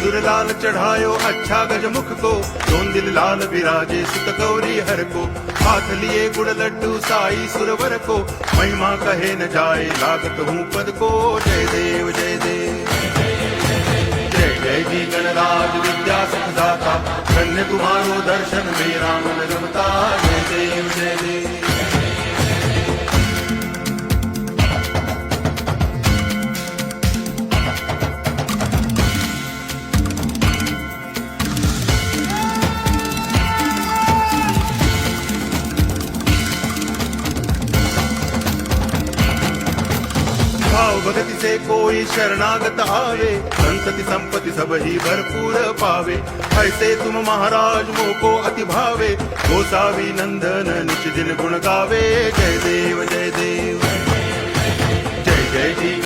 सिंदूर लाल चढ़ायो अच्छा गजमुख को, दोन दिल लाल विराजे सुत गौरी हर को। हाथ लिए गुड़ लड्डू साई सुरवर को, महिमा कहे न जाए लागत हूँ पद को। जय देव जय देव जय जय जी गणराज विद्या सुखदाता, धन्य तुम्हारो दर्शन मेरा मन रमता। जय देव जय देव। भाव भक्ति से कोई शरणागत आवे, संतति संपत्ति सब ही भरपूर पावे। ऐसे तुम महाराज मोको अति भावे, गोसावी नंदन निच दिन गुण गावे। जय देव जय देव जय जय जी।